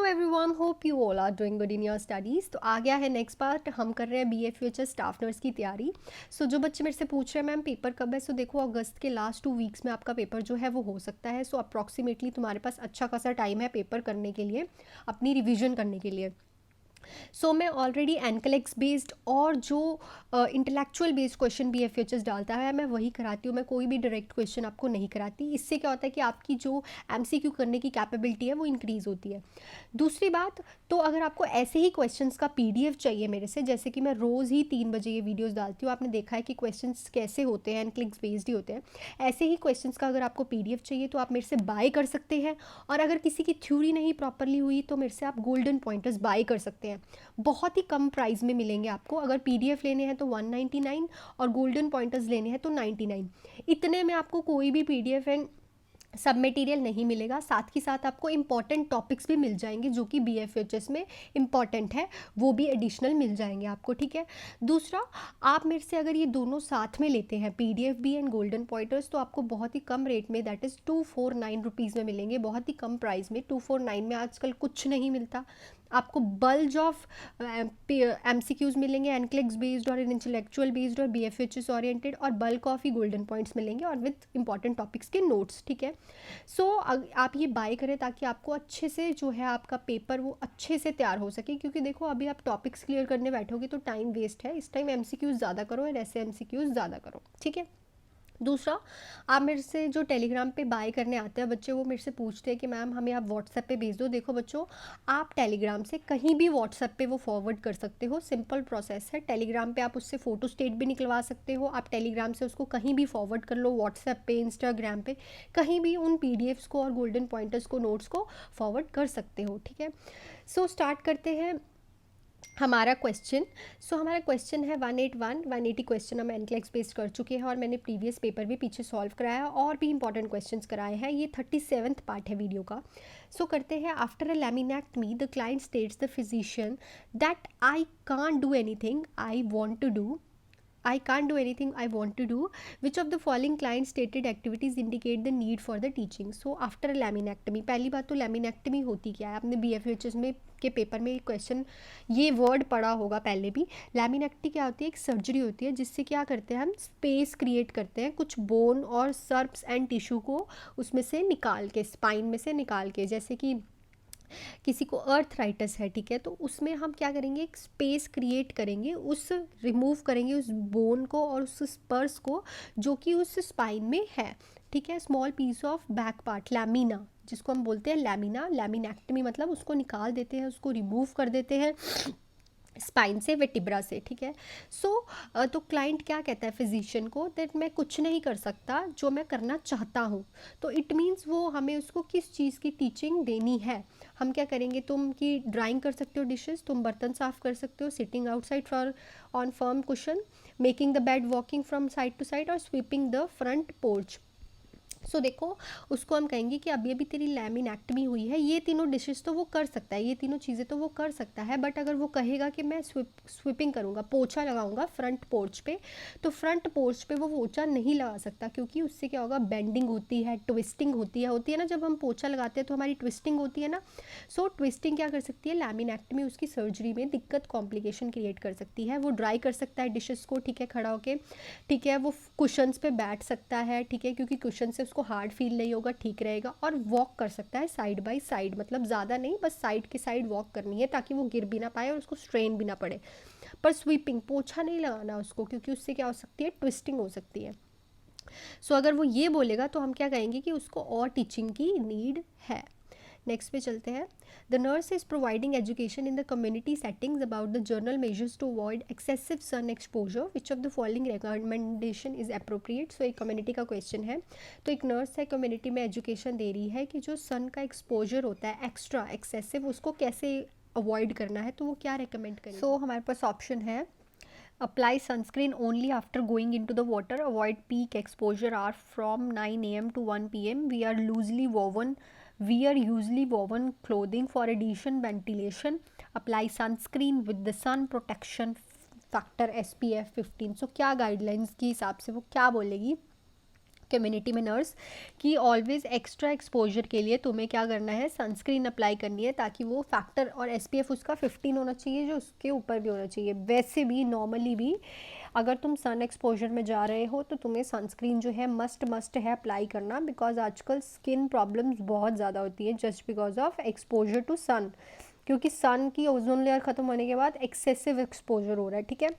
Everyone, hope you all are doing good in your studies. तो आ गया है नेक्स्ट पार्ट, हम कर रहे हैं BA स्टाफ नर्स की तैयारी। जो बच्चे मेरे से पूछ रहे हैं मैम पेपर कब है, देखो अगस्त के लास्ट 2 वीक्स में आपका पेपर जो है वो हो सकता है। अप्रॉक्सीमेटली तुम्हारे पास अच्छा खासा टाइम है पेपर करने के लिए, अपनी रिविजन करने के लिए। मैं ऑलरेडी एनकलेक्स बेस्ड और जो इंटेलेक्चुअल बेस्ड क्वेश्चन BA डालता है मैं वही कराती हूँ। मैं कोई भी डायरेक्ट क्वेश्चन आपको नहीं कराती। इससे क्या होता है कि आपकी जो MCQ करने की कैपेबिलिटी है वो इंक्रीज़ होती है। दूसरी बात, तो अगर आपको ऐसे ही क्वेश्चंस का PDF चाहिए मेरे से, जैसे कि मैं रोज़ ही 3 बजे ये वीडियोस डालती हूँ, आपने देखा है कि क्वेश्चंस कैसे होते हैं, एनक्लिक्स बेस्ड ही होते हैं। ऐसे ही क्वेश्चंस का अगर आपको PDF चाहिए तो आप मेरे से बाय कर सकते हैं। और अगर किसी की थ्योरी नहीं प्रॉपरली हुई तो मेरे से आप गोल्डन पॉइंटर्स बाय कर सकते हैं। बहुत ही कम प्राइस में मिलेंगे आपको। अगर PDF लेने हैं तो 199 और गोल्डन पॉइंटर्स लेने हैं तो 99। इतने में आपको कोई भी PDF एंड सब मटेरियल नहीं मिलेगा। साथ ही साथ आपको इम्पॉर्टेंट टॉपिक्स भी मिल जाएंगे जो कि BFHS में इम्पॉर्टेंट है, वो भी एडिशनल मिल जाएंगे आपको, ठीक है। दूसरा, आप मेरे से अगर ये दोनों साथ में लेते हैं PDF भी एंड गोल्डन पॉइंटर्स, तो आपको बहुत ही कम रेट में, दैट इज़ 249 रुपीज़ में मिलेंगे। बहुत ही कम प्राइस में, 249 में आजकल कुछ नहीं मिलता। आपको बल्ज ऑफ MCQs मिलेंगे, एनक्लिक्स बेस्ड और इंटेलेक्चुअल बेस्ड और BFHS ओरिएंटेड, और bulk of he golden points मिलेंगे और विद इंपॉर्टेंट टॉपिक्स के नोट्स, ठीक है। आप ये बाय करें ताकि आपको अच्छे से जो है आपका पेपर वो अच्छे से तैयार हो सके। क्योंकि देखो अभी आप टॉपिक्स क्लियर करने बैठोगे तो टाइम वेस्ट है। इस टाइम MCQs ज़्यादा करो और ऐसे MCQs ज़्यादा करो, ठीक है। दूसरा, आप मेरे से जो टेलीग्राम पे बाय करने आते हैं बच्चे, वो मेरे से पूछते हैं कि मैम हमें आप व्हाट्सएप पे भेज दो। देखो बच्चों, आप टेलीग्राम से कहीं भी व्हाट्सएप पे वो फॉरवर्ड कर सकते हो। सिंपल प्रोसेस है। टेलीग्राम पे आप उससे फ़ोटो स्टेट भी निकलवा सकते हो। आप टेलीग्राम से उसको कहीं भी फॉरवर्ड कर लो, व्हाट्सएप पे, इंस्टाग्राम पे, कहीं भी उन PDFs को और गोल्डन पॉइंटर्स को, नोट्स को फॉरवर्ड कर सकते हो, ठीक है। स्टार्ट करते हैं हमारा क्वेश्चन। हमारा क्वेश्चन है 180 क्वेश्चन हम एनक्लेक्स बेस्ड कर चुके हैं और मैंने प्रीवियस पेपर भी पीछे सॉल्व कराया और भी इंपॉर्टेंट क्वेश्चंस कराए हैं। ये 37th पार्ट है वीडियो का। करते हैं। After a laminectomy the client states the physician that I can't do anything I want to do, I can't do anything I want to do. Which of the following client stated activities indicate the need for the teaching? After a laminectomy, पहली बात तो laminectomy होती क्या है, आपने BFHS में के paper में क्वेश्चन ये वर्ड पढ़ा होगा पहले भी। लैमिनेक्टमी क्या होती है? एक सर्जरी होती है जिससे क्या करते हैं हम, स्पेस क्रिएट करते हैं कुछ बोन और सर्प्स एंड टिश्यू को उसमें से निकाल के, स्पाइन में से निकाल के। जैसे कि किसी को अर्थराइटिस है, ठीक है, तो उसमें हम क्या करेंगे, एक स्पेस क्रिएट करेंगे, उस रिमूव करेंगे उस बोन को और उस स्पर्स को जो कि उस स्पाइन में है, ठीक है। Small piece of back part, lamina, जिसको हम बोलते हैं लैमिना। लैमिनेक्टमी मतलब उसको निकाल देते हैं, उसको रिमूव कर देते हैं स्पाइन से, वेटिब्रा से, ठीक है। तो क्लाइंट क्या कहता है फिजिशियन को, दैट मैं कुछ नहीं कर सकता जो मैं करना चाहता हूँ। तो इट मीन्स वो हमें उसको किस चीज़ की टीचिंग देनी है। हम क्या करेंगे, तुम की ड्राइंग कर सकते हो डिशेस, तुम बर्तन साफ कर सकते हो, sitting outside for on firm cushion, making the bed, walking from side to side और स्वीपिंग द फ्रंट पोर्च। देखो उसको हम कहेंगे कि अभी अभी तेरी लैमिनेक्टमी हुई है, ये तीनों डिशेस तो वो कर सकता है, ये तीनों चीज़ें तो वो कर सकता है। बट अगर वो कहेगा कि मैं स्वीपिंग करूँगा, पोछा लगाऊंगा फ्रंट पोर्च पे, तो फ्रंट पोर्च पे वो पोछा नहीं लगा सकता क्योंकि उससे क्या होगा, बेंडिंग होती है, ट्विस्टिंग होती है ना। जब हम पोछा लगाते हैं तो हमारी ट्विस्टिंग होती है ना। ट्विस्टिंग क्या कर सकती है, लैमिनेक्टमी उसकी सर्जरी में दिक्कत, कॉम्प्लिकेशन क्रिएट कर सकती है। वो ड्राई कर सकता है डिशेस को, ठीक है, खड़ा होके, ठीक है। वो कुशन्स पे बैठ सकता है, ठीक है, क्योंकि कुशन से उसको हार्ड फील नहीं होगा, ठीक रहेगा। और वॉक कर सकता है साइड बाय साइड, मतलब ज़्यादा नहीं, बस साइड के साइड वॉक करनी है ताकि वो गिर भी ना पाए और उसको स्ट्रेन भी ना पड़े। पर स्वीपिंग, पोछा नहीं लगाना उसको, क्योंकि उससे क्या हो सकती है, ट्विस्टिंग हो सकती है। अगर वो ये बोलेगा तो हम क्या कहेंगे कि उसको और टीचिंग की नीड है। नेक्स्ट पे चलते हैं। The nurse is providing education in the community settings about the general measures to avoid excessive sun exposure, which of the following recommendation is appropriate. एक कम्युनिटी का क्वेश्चन है। तो एक नर्स है, कम्युनिटी में एजुकेशन दे रही है कि जो सन का एक्सपोजर होता है एक्स्ट्रा, एक्सेसिव, उसको कैसे अवॉइड करना है, तो वो क्या रिकमेंड करें। हमारे पास ऑप्शन है, apply sunscreen only after going into the water, avoid peak exposure hour from 9 a.m. to 1 p.m. Wear usually woven clothing for addition ventilation, apply sunscreen with the sun protection factor SPF 15। क्या guidelines के हिसाब से वो क्या बोलेगी, community में nurse कि always extra exposure के लिए तुम्हें क्या करना है, सनस्क्रीन अप्लाई करनी है, ताकि वो फैक्टर और एसपीएफ उसका 15 होना चाहिए, जो उसके ऊपर भी होना चाहिए। वैसे भी नॉर्मली भी अगर तुम सन एक्सपोजर में जा रहे हो तो तुम्हें सनस्क्रीन जो है मस्ट है अप्लाई करना, बिकॉज आजकल स्किन प्रॉब्लम्स बहुत ज़्यादा होती है just because of exposure to sun, क्योंकि सन की ओजोन लेयर ख़त्म होने के बाद एक्सेसिव एक्सपोजर हो रहा है। ठीक है,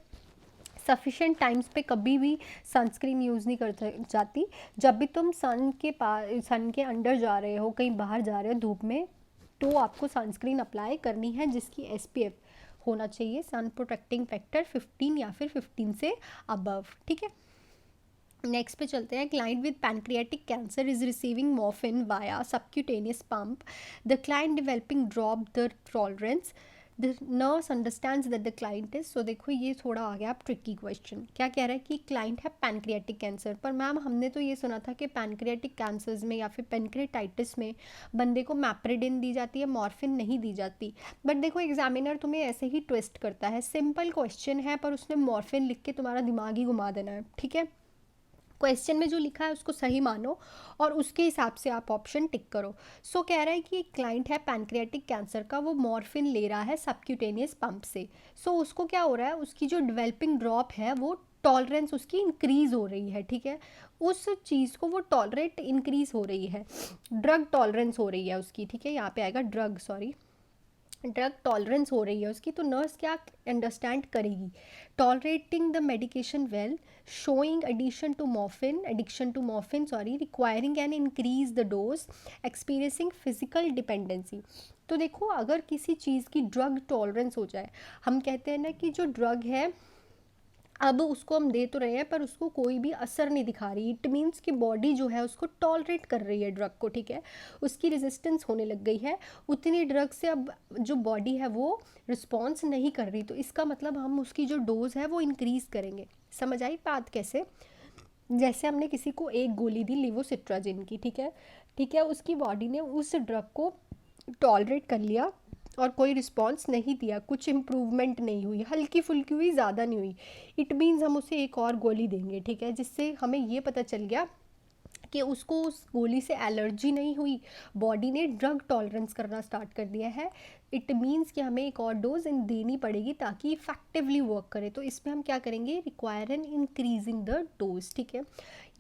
सफिशेंट टाइम्स पे कभी भी सनस्क्रीन यूज़ नहीं कर जाती। जब भी तुम सन के अंडर जा रहे हो, कहीं बाहर जा रहे हो धूप में, तो आपको सनस्क्रीन अप्लाई करनी है जिसकी एसपीएफ होना चाहिए सन प्रोटेक्टिंग फैक्टर 15 या फिर 15 से अबव। ठीक है, नेक्स्ट पे चलते हैं। Client with pancreatic cancer is receiving morphine via subcutaneous pump, the client developing drop the tolerance, the nurse understands that the client is. So देखो ये थोड़ा आ गया आप ट्रिकी क्वेश्चन। क्या कह रहा है कि क्लाइंट है पैनक्रियाटिक कैंसर, पर मैम हमने तो ये सुना था कि पैनक्रियाटिक कैंसर्स में या फिर पैनक्रियाटाइटिस में बंदे को मैप्रिडिन दी जाती है, मॉर्फिन नहीं दी जाती। बट देखो एग्जामिनर तुम्हें ऐसे ही ट्विस्ट करता है, सिंपल क्वेश्चन है पर उसने मॉर्फिन लिख के तुम्हारा दिमाग ही घुमा देना है। ठीक है, क्वेश्चन में जो लिखा है उसको सही मानो और उसके हिसाब से आप ऑप्शन टिक करो। सो कह रहा है कि एक क्लाइंट है पैनक्रियाटिक कैंसर का, वो मॉर्फिन ले रहा है सबक्यूटेनियस पंप से। सो उसको क्या हो रहा है, उसकी जो डेवलपिंग ड्रॉप है वो टॉलरेंस उसकी इंक्रीज़ हो रही है। ठीक है, उस चीज़ को वो टॉलरेट इंक्रीज़ हो रही है, ड्रग टॉलरेंस हो रही है उसकी। ठीक है, यहाँ पे आएगा ड्रग टॉलरेंस हो रही है उसकी। तो नर्स क्या अंडरस्टैंड करेगी, tolerating the medication well, showing addiction to morphine requiring an increase the dose, experiencing physical dependency. तो देखो अगर किसी चीज़ की ड्रग टॉलरेंस हो जाए, हम कहते हैं ना कि जो ड्रग है अब उसको हम दे तो रहे हैं पर उसको कोई भी असर नहीं दिखा रही, इट मीन्स कि बॉडी जो है उसको टॉलरेट कर रही है ड्रग को। ठीक है, उसकी रेजिस्टेंस होने लग गई है, उतनी ड्रग से अब जो बॉडी है वो रिस्पॉन्स नहीं कर रही, तो इसका मतलब हम उसकी जो डोज है वो इंक्रीज़ करेंगे। समझ आई बात कैसे? जैसे हमने किसी को एक गोली दी लिवोसिट्राजिन की, ठीक है, उसकी बॉडी ने उस ड्रग को टॉलरेट कर लिया और कोई रिस्पॉन्स नहीं दिया, कुछ इम्प्रूवमेंट नहीं हुई, हल्की फुल्की हुई, ज़्यादा नहीं हुई, इट मीन्स हम उसे एक और गोली देंगे। ठीक है, जिससे हमें ये पता चल गया कि उसको उस गोली से एलर्जी नहीं हुई, बॉडी ने ड्रग टॉलरेंस करना स्टार्ट कर दिया है। इट मीन्स कि हमें एक और डोज देनी पड़ेगी ताकि इफेक्टिवली वर्क करे। तो इसमें हम क्या करेंगे, require an increasing the dose. ठीक है,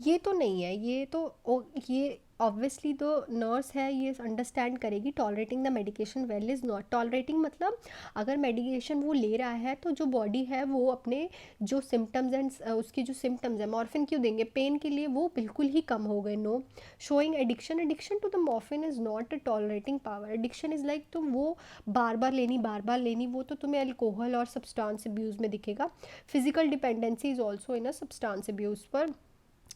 ये तो नहीं है, ये ऑब्वियसली तो नर्स है ये अंडरस्टैंड करेगी। Tolerating the medication well is not tolerating, मतलब अगर मेडिकेशन वो ले रहा है तो जो बॉडी है वो अपने जो सिम्टम्स एंड उसकी जो सिम्टम्स है, मॉर्फिन क्यों देंगे, पेन के लिए, वो बिल्कुल ही कम हो गए। No, showing addiction to the morphine is not a tolerating power. Addiction is like तुम वो बार बार लेनी, वो तो तुम्हें अल्कोहल और सब्सटेंस अब्यूज़ में दिखेगा। Physical dependency is also in a substance abuse. पर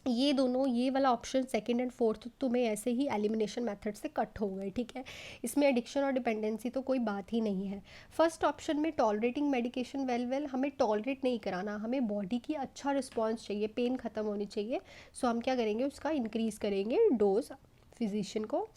ये दोनों, ये वाला ऑप्शन सेकंड एंड फोर्थ तुम्हें ऐसे ही एलिमिनेशन मेथड से कट हो गए। ठीक है, इसमें एडिक्शन और डिपेंडेंसी तो कोई बात ही नहीं है। फर्स्ट ऑप्शन में टॉलरेटिंग मेडिकेशन वेल हमें टॉलरेट नहीं कराना, हमें बॉडी की अच्छा रिस्पॉन्स चाहिए, पेन ख़त्म होनी चाहिए। सो हम क्या करेंगे, उसका इंक्रीज़ करेंगे डोज फिजिशियन को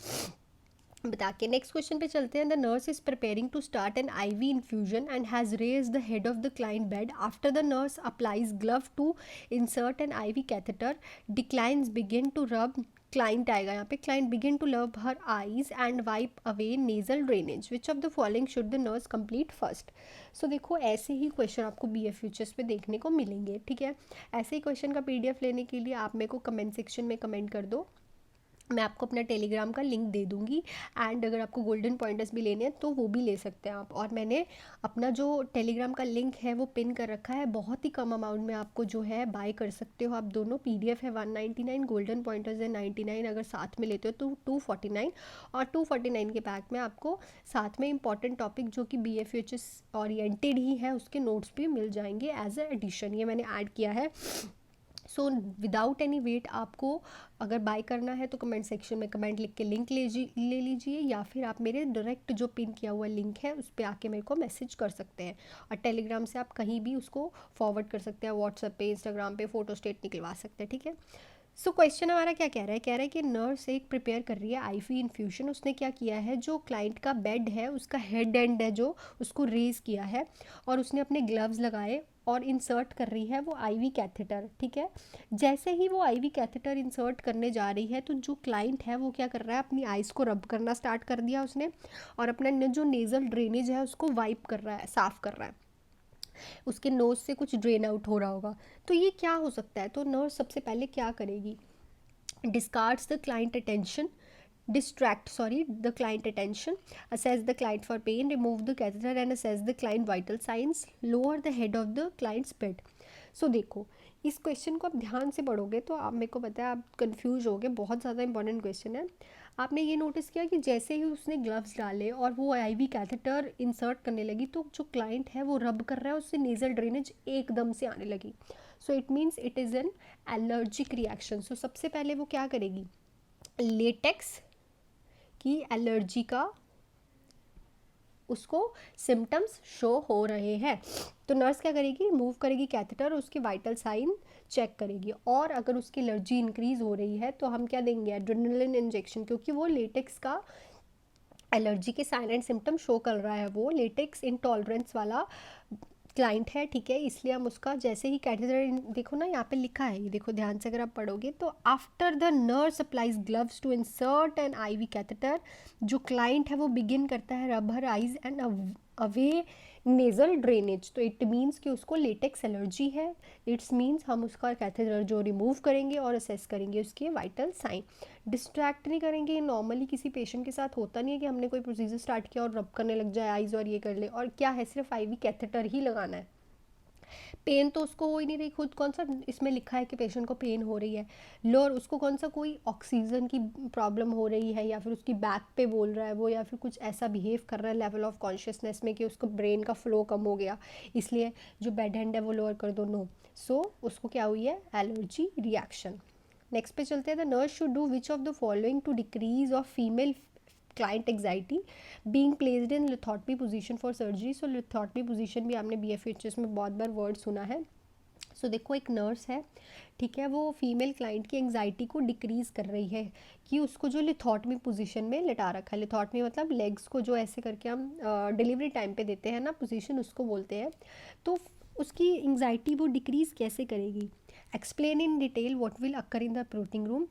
बता के। नेक्स्ट क्वेश्चन पे चलते हैं। The nurse is preparing to start an IV infusion and has raise the head of the client bed after the nurse applies glove to insert an IV catheter, declines begin to rub, client आएगा यहाँ पे, client begin to love her eyes and wipe away nasal drainage, which of the following should the nurse complete first. So देखो ऐसे ही question आपको B F futures पे देखने को मिलेंगे। ठीक है, ऐसे ही क्वेश्चन का पीडीएफ लेने के लिए आप मेरे को कमेंट सेक्शन में कमेंट कर दो, मैं आपको अपना टेलीग्राम का लिंक दे दूँगी। एंड अगर आपको गोल्डन पॉइंटर्स भी लेने हैं तो वो भी ले सकते हैं आप। और मैंने अपना जो टेलीग्राम का लिंक है वो पिन कर रखा है, बहुत ही कम अमाउंट में आपको जो है बाय कर सकते हो आप दोनों। पीडीएफ है 199, गोल्डन पॉइंटर्स है 99, अगर साथ में लेते हो तो 249, और 249 के पैक में आपको साथ में इंपॉर्टेंट टॉपिक जो कि BFHS ओरिएंटेड ही है उसके नोट्स भी मिल जाएंगे एज ए एडिशन, ये मैंने ऐड किया है। सो विदाउट एनी वेट आपको अगर बाय करना है तो कमेंट सेक्शन में कमेंट लिख के लिंक ले लीजिए, या फिर आप मेरे डायरेक्ट जो पिन किया हुआ लिंक है उस पर आके मेरे को मैसेज कर सकते हैं। और टेलीग्राम से आप कहीं भी उसको फॉरवर्ड कर सकते हैं, व्हाट्सएप पे, इंस्टाग्राम पे फ़ोटो स्टेट निकलवा सकते हैं। ठीक है, सो क्वेश्चन हमारा क्या कह रहा है कि नर्स एक प्रिपेयर कर रही है आईवी इन्फ्यूशन। उसने क्या किया है, जो क्लाइंट का बेड है उसका हेड एंड है जो उसको रेज़ किया है और उसने अपने ग्लव्स लगाए और इंसर्ट कर रही है वो आईवी कैथेटर, ठीक है। जैसे ही वो आईवी कैथेटर इंसर्ट करने जा रही है तो जो क्लाइंट है वो क्या कर रहा है, अपनी आइज़ को रब करना स्टार्ट कर दिया उसने, और अपना जो नेज़ल ड्रेनेज है उसको वाइप कर रहा है, साफ़ कर रहा है। उसके नोज़ से कुछ ड्रेन आउट हो रहा होगा। तो ये क्या हो सकता है, तो नर्स सबसे पहले क्या करेगी, discards the client attention, distract sorry the client attention, assess the client for pain, remove the catheter and assess the client vital signs, lower the head of the client's bed. So देखो, इस question को आप ध्यान से पढ़ोगे तो आप, मेरे को पता है आप कंफ्यूज होगे, बहुत ज़्यादा इंपॉर्टेंट क्वेश्चन है। आपने ये नोटिस किया कि जैसे ही उसने ग्लव्स डाले और वो आईवी कैथेटर इंसर्ट करने लगी तो जो क्लाइंट है वो रब कर रहा है, उससे नेज़ल ड्रेनेज एकदम से आने लगी। So it means it is an allergic reaction. So सबसे पहले वो क्या करेगी, लेटेक्स की एलर्जी का उसको सिम्टम्स शो हो रहे हैं, तो नर्स क्या करेगी, रिमूव करेगी कैथेटर, उसके वाइटल साइन चेक करेगी, और अगर उसकी एलर्जी इंक्रीज़ हो रही है तो हम क्या देंगे, एड्रेनलिन इंजेक्शन, क्योंकि वो लेटेक्स का एलर्जी के साइन एंड सिम्टम शो कर रहा है, वो लेटेक्स इंटॉलरेंस वाला क्लाइंट है, ठीक है। इसलिए हम उसका जैसे ही कैथेटर, देखो ना यहाँ पे लिखा है, ये देखो ध्यान से अगर आप पढ़ोगे तो after the nurse applies gloves to insert an IV catheter, जो क्लाइंट है वो बिगिन करता है rub her eyes and away nasal drainage, तो इट मीन्स कि उसको लेटेक्स एलर्जी है। इट्स मीन्स हम उसका कैथेटर जो रिमूव करेंगे और असेस करेंगे उसके वाइटल साइन, डिस्ट्रैक्ट नहीं करेंगे। नॉर्मली किसी पेशेंट के साथ होता नहीं है कि हमने कोई प्रोसीजर स्टार्ट किया और रब करने लग जाए आइज़ और ये कर ले, और क्या है, सिर्फ आईवी कैथेटर ही लगाना है। पेन तो उसको हो ही नहीं रही, खुद कौन सा इसमें लिखा है कि पेशेंट को पेन हो रही है, लोअर उसको कौन सा कोई ऑक्सीजन की प्रॉब्लम हो रही है, या फिर उसकी बैक पे बोल रहा है वो, या फिर कुछ ऐसा बिहेव कर रहा है लेवल ऑफ कॉन्शियसनेस में कि उसको ब्रेन का फ्लो कम हो गया, इसलिए जो बेड हैंड है वो लोअर कर दो, नो। सो उसको क्या हुई है, एलर्जी रिएक्शन। नेक्स्ट पे चलते हैं, the nurse should do which of the following to decrease of female client anxiety, being placed in lithotomy position for surgery. So lithotomy position भी आपने BFHS में बहुत बार वर्ड सुना है। सो देखो एक नर्स है, ठीक है, वो फीमेल क्लाइंट की एंग्जाइटी को डिक्रीज़ कर रही है कि उसको जो लिथोटमी पोजीशन में लिटा रखा है, लिथोटमी मतलब लेग्स को जो ऐसे करके हम डिलीवरी टाइम पे देते हैं ना पोजीशन, उसको बोलते हैं। तो उसकी एंग्जाइटी वो डिक्रीज़ कैसे करेगी, explain in detail what will occur in the operating room,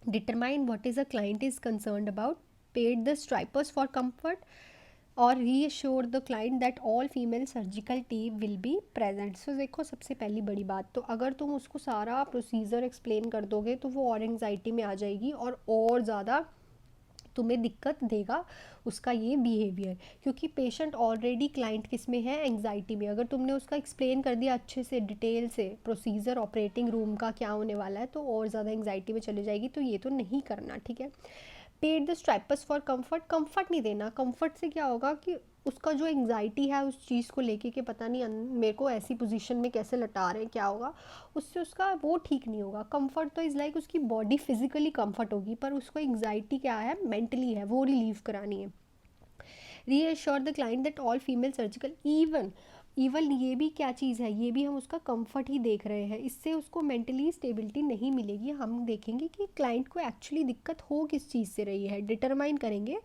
determine what is a client is concerned about, paid the strippers for comfort, और reassure the client that all female surgical team will be present। सो देखो सबसे पहली बड़ी बात, तो अगर तुम उसको सारा प्रोसीजर एक्सप्लेन कर दोगे तो वो और एंग्जाइटी में आ जाएगी और ज़्यादा तुम्हें दिक्कत देगा उसका ये बिहेवियर, क्योंकि पेशेंट ऑलरेडी क्लाइंट किस में है, एंग्जाइटी में। अगर तुमने उसका एक्सप्लेन कर दिया अच्छे से डिटेल से प्रोसीजर ऑपरेटिंग रूम का क्या होने वाला है, तो और ज़्यादा एंग्जाइटी में चली जाएगी, तो ये तो नहीं करना, ठीक है। Pad the stirrups for comfort, comfort नहीं देना, कंफर्ट से क्या होगा कि उसका जो एंग्जाइटी है उस चीज़ को लेके कि पता नहीं मेरे को ऐसी पोजीशन में कैसे लटा रहे हैं, क्या होगा, उससे उसका वो ठीक नहीं होगा। कंफर्ट तो इज़ लाइक उसकी बॉडी फिजिकली कंफर्ट होगी, पर उसको एंग्जाइटी क्या है, मेंटली है, वो रिलीव करानी है। Reassure the client that all female surgical, even ये भी क्या चीज़ है, ये भी हम उसका कंफर्ट ही देख रहे हैं, इससे उसको मेंटली स्टेबिलिटी नहीं मिलेगी। हम देखेंगे कि क्लाइंट को एक्चुअली दिक्कत हो किस चीज़ से रही है, डिटरमाइन करेंगे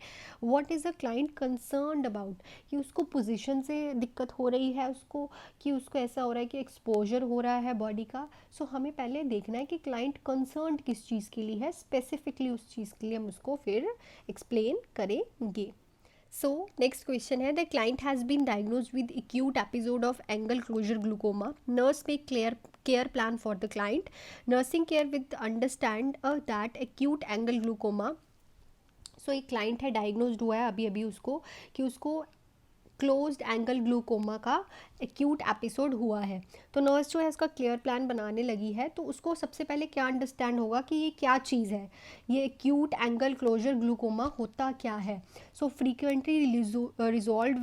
what is a client concerned about, कि उसको पोजीशन से दिक्कत हो रही है उसको, कि उसको ऐसा हो रहा है कि एक्सपोजर हो रहा है बॉडी का। सो हमें पहले देखना है कि क्लाइंट कंसर्न्ड किस चीज़ के लिए है, स्पेसिफिकली उस चीज़ के लिए हम उसको फिर एक्सप्लेन करेंगे। So next question है, the client has been diagnosed with acute episode of angle closure glaucoma. Nurse make clear care plan for the client. Nursing care with understand that acute angle glaucoma. So एक client है diagnosed हुआ है अभी अभी उसको कि उसको closed angle glaucoma का एक्यूट एपिसोड हुआ है। तो नर्स जो है इसका क्लियर प्लान बनाने लगी है, तो उसको सबसे पहले क्या अंडरस्टैंड होगा कि ये क्या चीज़ है, ये एक्यूट एंगल क्लोजर ग्लूकोमा होता क्या है। So frequently resolve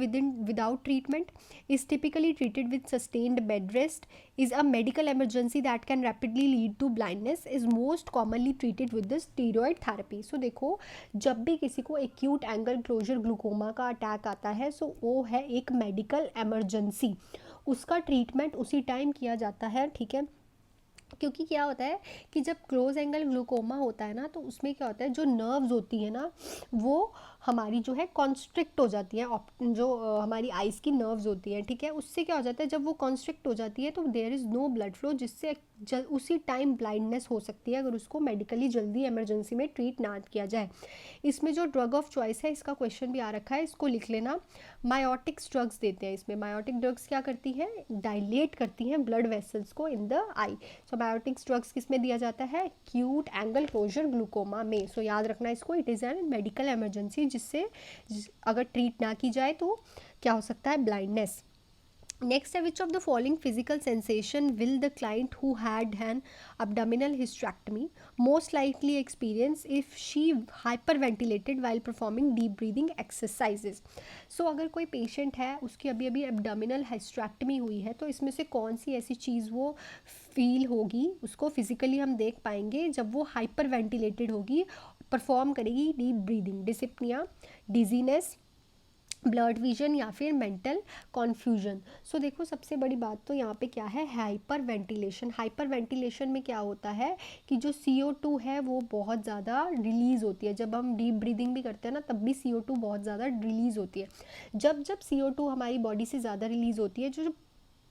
without treatment, is typically treated with sustained bed rest, is a medical emergency that can rapidly lead to blindness, is most commonly treated with the steroid therapy। so देखो जब भी किसी को acute angle closure glaucoma का attack आता है, सो वो है एक मेडिकल एमरजेंसी, उसका ट्रीटमेंट उसी टाइम किया जाता है, ठीक है। क्योंकि क्या होता है कि जब क्लोज एंगल ग्लूकोमा होता है ना, तो उसमें क्या होता है, जो नर्व्स होती है ना, वो हमारी जो है कॉन्स्ट्रिक्ट हो जाती है। जो हमारी आइज़ की नर्व्स होती हैं, ठीक है, उससे क्या हो जाता है, जब वो कॉन्स्ट्रिक्ट हो जाती है तो there is no blood flow, जिससे उसी टाइम ब्लाइंडनेस हो सकती है अगर उसको मेडिकली जल्दी इमरजेंसी में ट्रीट ना किया जाए। इसमें जो ड्रग ऑफ चॉइस है, इसका क्वेश्चन भी आ रखा है, इसको लिख लेना। मायोटिक्स ड्रग्स देते हैं इसमें। मायोटिक ड्रग्स क्या करती है, डायलेट करती हैं ब्लड वेसल्स को in the I. So biotics drugs किस में दिया जाता है, एक्यूट एंगल क्लोजर ग्लूकोमा में। सो याद रखना इसको, it is N medical emergency, जिससे अगर ट्रीट ना की जाए तो क्या हो सकता है, ब्लाइंडनेस। नेक्स्ट है, which of the following physical sensation will the client who had an abdominal hysterectomy most likely experience if she hyperventilated while performing deep breathing exercises। सो अगर कोई पेशेंट है, उसकी अभी अभी एब्डोमिनल हिस्टेरेक्टमी हुई है, तो इसमें से कौन सी ऐसी चीज़ वो फील होगी, उसको फिजिकली हम देख पाएंगे जब वो हाइपर वेंटिलेटेड होगी, परफॉर्म करेगी deep breathing. Dyspnoea, dizziness, blood vision, या फिर मेंटल कॉन्फ्यूजन। सो देखो, सबसे बड़ी बात तो यहाँ पे क्या है, हाइपर वेंटिलेशन। हाइपर वेंटिलेशन में क्या होता है कि जो CO2 है वो बहुत ज़्यादा रिलीज़ होती है। जब हम डीप ब्रीदिंग भी करते हैं ना, तब भी CO2 बहुत ज़्यादा रिलीज़ होती है। जब जब CO2 हमारी बॉडी से ज़्यादा रिलीज़ होती है, जो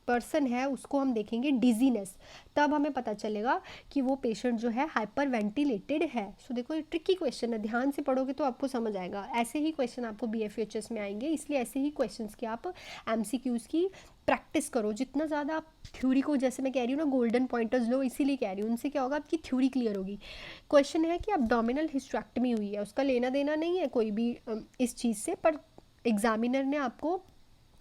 पर्सन है उसको हम देखेंगे डिजीनेस, तब हमें पता चलेगा कि वो पेशेंट जो है हाइपर वेंटिलेटेड है। सो देखो, ये ट्रिकी क्वेश्चन है, ध्यान से पढ़ोगे तो आपको समझ आएगा। ऐसे ही क्वेश्चन आपको BFHS में आएंगे, इसलिए ऐसे ही क्वेश्चंस की आप MCQs की प्रैक्टिस करो। जितना ज़्यादा आप थ्योरी को, जैसे मैं कह रही हूँ ना, गोल्डन पॉइंटर्स लो, इसीलिए कह रही हूँ, उनसे क्या होगा, आपकी थ्योरी क्लियर होगी। क्वेश्चन है कि एब्डोमिनल हिस्टेरेक्टमी हुई है, उसका लेना देना नहीं है कोई भी इस चीज़ से, पर एग्जामिनर ने आपको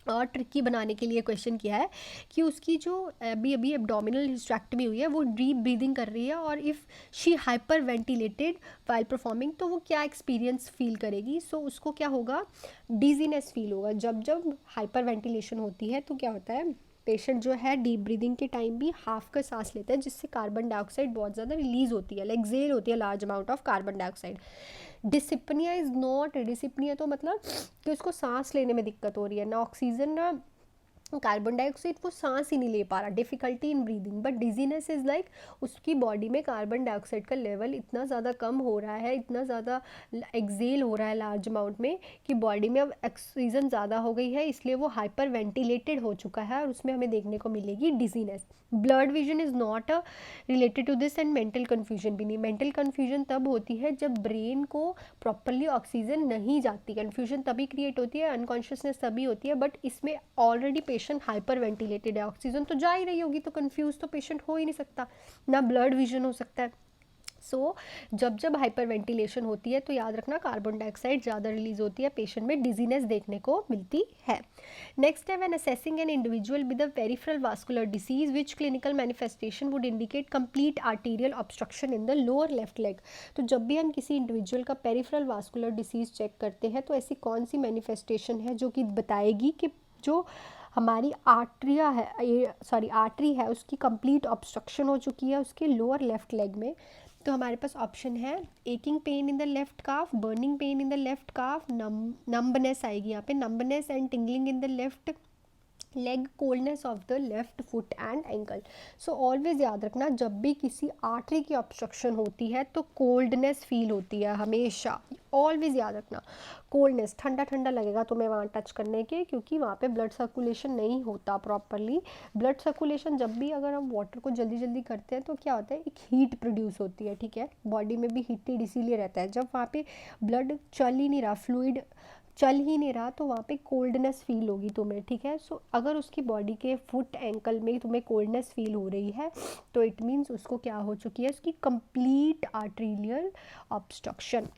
और ट्रिकी बनाने के लिए क्वेश्चन किया है कि उसकी जो अभी अभी एब्डोमिनल हिस्टेरेक्टमी हुई है, वो डीप ब्रीदिंग कर रही है, और if she hyper ventilated while performing, तो वो क्या एक्सपीरियंस फील करेगी। सो उसको क्या होगा, डिजीनेस फील होगा। जब जब हाइपर वेंटिलेशन होती है तो क्या होता है, पेशेंट जो है डीप ब्रीदिंग के टाइम भी हाफ का सांस लेता है, जिससे कार्बन डाइऑक्साइड बहुत ज़्यादा रिलीज़ होती है, एक्सेल होती है large amount of carbon dioxide. Dyspnoea is not, dyspnoea तो मतलब कि उसको सांस लेने में दिक्कत हो रही है ना, ऑक्सीजन ना, कार्बन डाइऑक्साइड वो सांस ही नहीं ले पा रहा, difficulty in breathing. But dizziness is like उसकी बॉडी में कार्बन डाइऑक्साइड का लेवल इतना ज़्यादा कम हो रहा है, इतना ज़्यादा एक्सेल हो रहा है लार्ज अमाउंट में, कि बॉडी में अब ऑक्सीजन ज़्यादा हो गई है, इसलिए वो हाइपर वेंटिलेटेड हो चुका है, और उसमें हमें देखने को मिलेगी dizziness. Blood vision is not related to this, and mental confusion भी नहीं। मेंटल कन्फ्यूजन तब होती है जब ब्रेन को प्रॉपरली ऑक्सीजन नहीं जाती, कन्फ्यूजन तभी क्रिएट होती है, अनकॉन्शियसनेस तभी होती है। बट इसमें ऑलरेडी पेशेंट हाइपर वेंटिलेटेड है, ऑक्सीजन तो जा ही रही होगी, तो कन्फ्यूज तो पेशेंट हो ही नहीं सकता, ना ब्लड विजन हो सकता है। सो जब जब हाइपर वेंटिलेशन होती है तो याद रखना, कार्बन डाइऑक्साइड ज़्यादा रिलीज होती है, पेशेंट में डिजीनेस देखने को मिलती है। नेक्स्ट है, when assessing an individual with a peripheral vascular disease which clinical manifestation would indicate complete arterial obstruction in the lower left leg. तो जब भी हम किसी इंडिविजुअल का पेरिफेरल वास्कुलर डिसीज चेक करते हैं, तो ऐसी कौन सी मैनिफेस्टेशन है जो कि बताएगी कि जो हमारी आर्टरी है उसकी कंप्लीट ऑब्स्ट्रक्शन हो चुकी है उसके लोअर लेफ्ट लेग में। तो हमारे पास ऑप्शन है, aching pain in the left calf, burning pain in the left calf, numbness आएगी यहाँ पे, numbness and tingling in the left leg, coldness of the left foot and ankle. So always याद रखना, जब भी किसी आर्टरी की ऑब्स्ट्रक्शन होती है तो कोल्डनेस फील होती है हमेशा, ऑलवेज याद रखना। कोल्डनेस, ठंडा ठंडा लगेगा तुम्हें वहाँ टच करने के, क्योंकि वहाँ पे ब्लड सर्कुलेशन नहीं होता प्रॉपरली। ब्लड सर्कुलेशन जब भी अगर हम वाटर को जल्दी जल्दी करते हैं तो क्या होता है, एक हीट प्रोड्यूस होती है, ठीक है, बॉडी में भी हीटेड इसीलिए रहता है। जब वहाँ पे ब्लड चल ही नहीं रहा, फ्लूइड चल ही नहीं रहा, तो वहाँ पे कोल्डनेस फील होगी तुम्हें, ठीक है। सो अगर उसकी बॉडी के फुट एंकल में तुम्हें कोल्डनेस फील हो रही है, तो इट मीन्स उसको क्या हो चुकी है, उसकी complete arterial obstruction.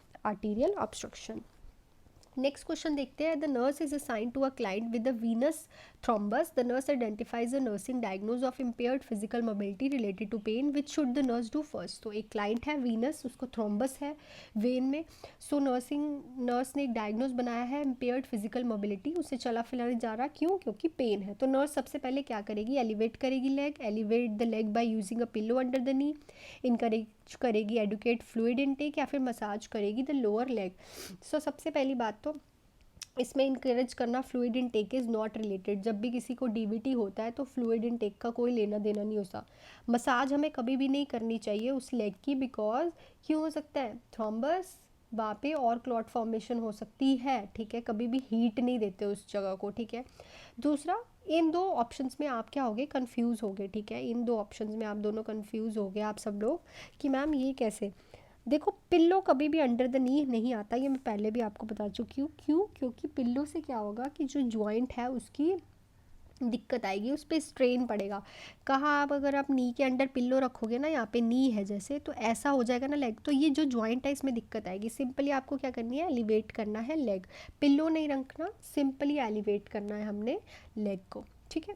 Next question देखते हैं, the nurse is assigned to a client with the venous thrombus, the nurse identifies a nursing diagnose of impaired physical mobility related to pain, which should the nurse do first. तो एक client है Venus, उसको thrombus है when में। So nurse ने एक diagnose बनाया है इम्पेयर्ड फिजिकल मोबिलिटी, उसे चला फिरा नहीं जा रहा, क्यों, क्योंकि पेन है। तो नर्स सबसे पहले क्या करेगी, एलिवेट करेगी leg, elevate the leg by using a pillow under the knee, encourage करेगी एडुकेट फ्लूइड इनटेक, या फिर मसाज करेगी द लोअर लेग। सो सबसे पहली बात तो इसमें इंकरेज करना fluid intake is not related. जब भी किसी को डीवीटी होता है तो फ्लूइड इनटेक का कोई लेना देना नहीं होता। मसाज हमें कभी भी नहीं करनी चाहिए उस लेग की, बिकॉज क्यों हो सकता है, थ्रोम्बस वहाँ पे और क्लॉट फॉर्मेशन हो सकती है, ठीक है। कभी भी हीट नहीं देते उस जगह को, ठीक है। दूसरा, इन दो ऑप्शंस में आप क्या होगे, कंफ्यूज होगे, ठीक है। इन दो ऑप्शंस में आप दोनों कंफ्यूज हो गए आप सब लोग कि मैम ये कैसे। देखो, पिल्लो कभी भी अंडर द नी नहीं आता, ये मैं पहले भी आपको बता चुकी हूँ। क्यों? क्योंकि पिल्लो से क्या होगा कि जो जॉइंट है उसकी दिक्कत आएगी, उस पर स्ट्रेन पड़ेगा। कहाँ आप अगर आप नी के अंडर पिल्लो रखोगे ना, यहाँ पे नी है जैसे, तो ऐसा हो जाएगा ना लेग, तो ये जो जॉइंट है इसमें दिक्कत आएगी। सिंपली आपको क्या करनी है, एलिवेट करना है लेग, पिल्लो नहीं रखना, सिंपली एलिवेट करना है हमने लेग को, ठीक है।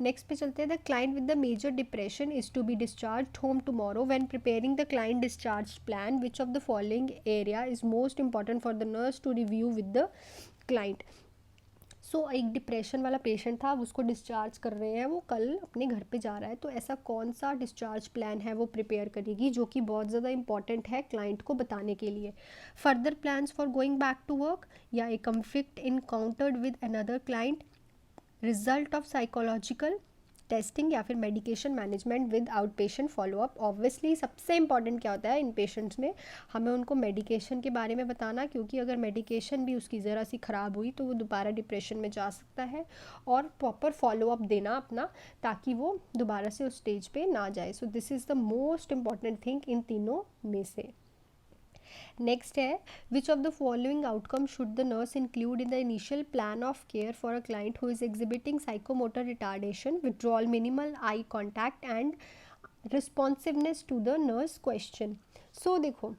नेक्स्ट पे चलते हैं। The client with the major depression is to be discharge home tomorrow. When preparing the client discharge plan, which of the following area is most important for the nurse to review with the client. So एक depression वाला patient था, अब उसको discharge कर रहे हैं, वो कल अपने घर पे जा रहा है, तो ऐसा कौन सा डिस्चार्ज प्लान है वो प्रिपेयर करेगी जो कि बहुत ज़्यादा इंपॉर्टेंट है क्लाइंट को बताने के लिए। Further plans for going back to work, या a conflict encountered with another client, result of psychological testing, या फिर medication management with outpatient follow up. Obviously सबसे इंपॉर्टेंट क्या होता है इन पेशेंट्स में, हमें उनको मेडिकेशन के बारे में बताना, क्योंकि अगर मेडिकेशन भी उसकी ज़रा सी ख़राब हुई तो वो दोबारा डिप्रेशन में जा सकता है, और प्रॉपर फॉलोअप देना अपना, ताकि वो दोबारा से उस स्टेज पे ना जाए। So this is the most important thing इन तीनों में से। नेक्स्ट है, which of the following outcome should the nurse include in the initial plan of care for a client who is exhibiting psychomotor retardation, withdrawal, minimal eye contact and responsiveness to the nurse question. So देखो,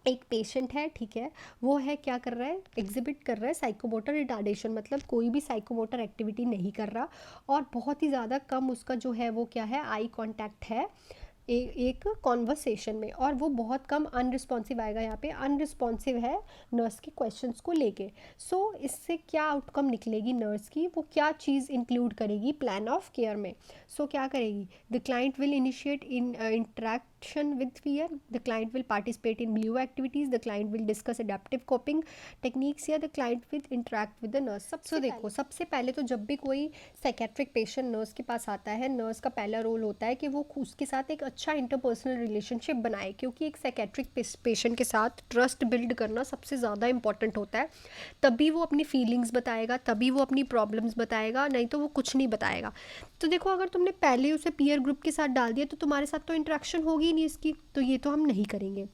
एक patient है, ठीक है, वो है क्या कर रहा है, एग्जिबिट कर रहा है साइकोमोटर रिटार्डेशन, मतलब कोई भी साइकोमोटर एक्टिविटी नहीं कर रहा, और बहुत ही ज़्यादा कम उसका जो है वो क्या है, आई कांटेक्ट है एक कॉन्वर्सेशन में, और वो बहुत कम अनरिस्पॉन्सिव आएगा, यहाँ पे अनरिस्पॉन्सिव है नर्स के क्वेश्चंस को लेके। सो इससे क्या आउटकम निकलेगी नर्स की, वो क्या चीज़ इंक्लूड करेगी प्लान ऑफ केयर में। सो क्या करेगी, the client will initiate in interaction with fear, the client will participate in blue activities, the client will discuss adaptive coping techniques, या the client will interact with the nurse. सबसे देखो, सबसे पहले तो जब भी कोई साइकेट्रिक पेशेंट नर्स के पास आता है, नर्स का पहला रोल होता है कि वो उसके साथ एक अच्छा इंटरपर्सनल रिलेशनशिप बनाए, क्योंकि एक साइकेट्रिक पेशेंट के साथ ट्रस्ट बिल्ड करना सबसे ज़्यादा इंपॉर्टेंट होता है। तभी वो अपनी फीलिंग्स बताएगा, तभी वो अपनी प्रॉब्लम्स बताएगा, नहीं तो वो कुछ नहीं बताएगा। तो देखो, अगर तुमने पहले उसे पीयर ग्रुप के साथ डाल दिया तो तुम्हारे साथ तो इंटरेक्शन होगी ही नहीं इसकी, तो ये तो हम नहीं करेंगे।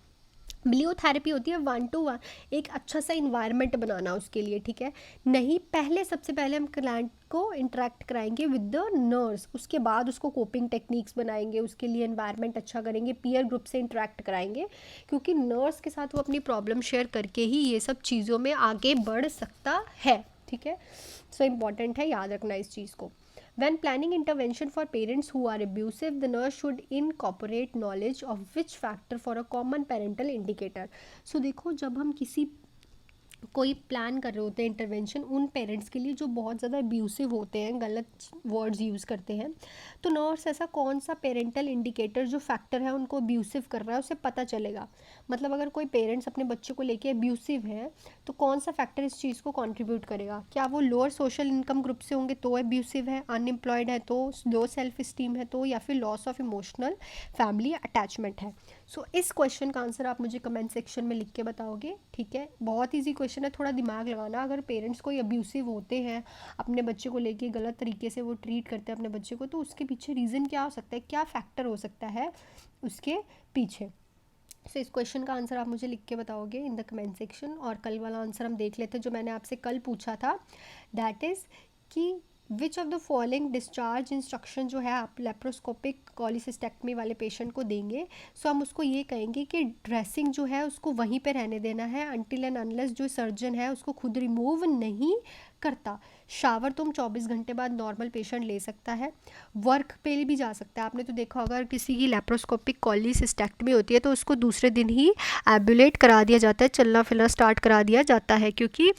ब्लियो थेरेपी होती है 1-to-1, एक अच्छा सा इन्वायरमेंट बनाना उसके लिए, ठीक है। नहीं, पहले सबसे पहले हम क्लाइंट को इंटरेक्ट कराएंगे विद द नर्स, उसके बाद उसको कोपिंग टेक्निक्स बनाएंगे, उसके लिए इन्वायरमेंट अच्छा करेंगे, पीयर ग्रुप से इंटरेक्ट कराएंगे, क्योंकि नर्स के साथ वो अपनी प्रॉब्लम शेयर करके ही ये सब चीज़ों में आगे बढ़ सकता है, ठीक है। सो इम्पॉर्टेंट है, याद रखना इस चीज़ को। When planning intervention for parents who are abusive, the nurse should incorporate knowledge of which factor for a common parental indicator. So देखो, जब हम किसी कोई प्लान कर रहे होते हैं इंटरवेंशन उन पेरेंट्स के लिए जो बहुत ज़्यादा अब्यूसिव होते हैं, गलत वर्ड्स यूज़ करते हैं, तो नर्स ऐसा कौन सा पेरेंटल इंडिकेटर जो फैक्टर है उनको अब्यूसिव कर रहा है उसे पता चलेगा। मतलब अगर कोई पेरेंट्स अपने बच्चे को लेके अब्यूसिव है, तो कौन सा फैक्टर इस चीज़ को कंट्रीब्यूट करेगा। क्या वो लोअर सोशल इनकम ग्रुप से होंगे तो अब्यूसिव है, अनएम्प्लॉयड है तो, लो सेल्फ स्टीम है तो, या फिर loss of emotional family attachment है। सो इस क्वेश्चन का आंसर आप मुझे कमेंट सेक्शन में लिख के बताओगे, ठीक है। बहुत ईजी क्वेश्चन है, थोड़ा दिमाग लगाना। अगर पेरेंट्स कोई अब्यूसिव होते हैं, अपने बच्चे को लेके गलत तरीके से वो ट्रीट करते हैं अपने बच्चे को, तो उसके पीछे रीज़न क्या हो सकता है, क्या फैक्टर हो सकता है उसके पीछे। सो इस क्वेश्चन का आंसर आप मुझे लिख के बताओगे इन द कमेंट सेक्शन। और कल वाला आंसर हम देख लेते हैं जो मैंने आपसे कल पूछा था, दैट इज़ कि विच of the following discharge instruction जो है आप लेप्रोस्कोपिक कॉलीसिस्टेक्टमी वाले पेशेंट को देंगे। सो हम उसको ये कहेंगे कि ड्रेसिंग जो है उसको वहीं पे रहने देना है अनटिल एंड अनलेस जो सर्जन है उसको खुद रिमूव नहीं करता। शावर तुम 24 घंटे बाद नॉर्मल पेशेंट ले सकता है, वर्क पे भी जा सकता है। आपने तो देखा अगर किसी की लेप्रोस्कोपिक कॉलीसिस्टेक्टमी होती है तो उसको दूसरे दिन ही एम्बुलेट करा दिया जाता है, चलना फिरना स्टार्ट करा दिया जाता है, क्योंकि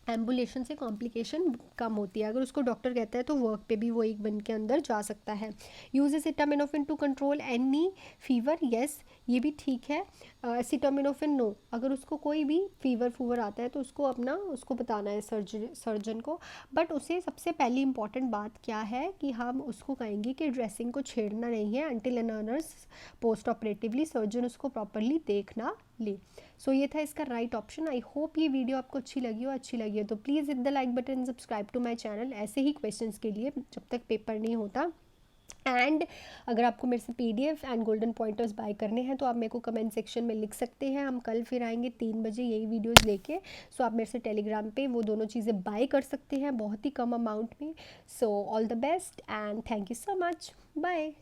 एम्बुलेशन से कॉम्प्लिकेशन कम होती है। अगर उसको डॉक्टर कहता है तो वर्क पे भी वो 1 दिन के अंदर जा सकता है। Use acetaminophen to control any fever, yes ये भी ठीक है। एसिटामिनोफेन नो, अगर उसको कोई भी फीवर आता है तो उसको बताना है सर्जन को। बट उसे सबसे पहली इंपॉर्टेंट बात क्या है कि हम उसको कहेंगे कि ड्रेसिंग को छेड़ना नहीं है अनटिल एंड अनर्स पोस्ट ऑपरेटिवली सर्जन उसको प्रॉपरली देखना ले। सो ये था इसका राइट ऑप्शन। आई होप ये वीडियो आपको अच्छी लगी हो तो please hit the like button, subscribe to my channel ऐसे ही क्वेश्चंस के लिए जब तक पेपर नहीं होता। एंड अगर आपको मेरे से PDF and golden pointers buy करने हैं तो आप मेरे को कमेंट सेक्शन में लिख सकते हैं। हम कल फिर आएंगे 3 बजे यही वीडियोस लेके। सो आप मेरे से टेलीग्राम पे वो दोनों चीज़ें बाय कर सकते हैं बहुत ही कम अमाउंट में। So all the best and thank you so much, bye.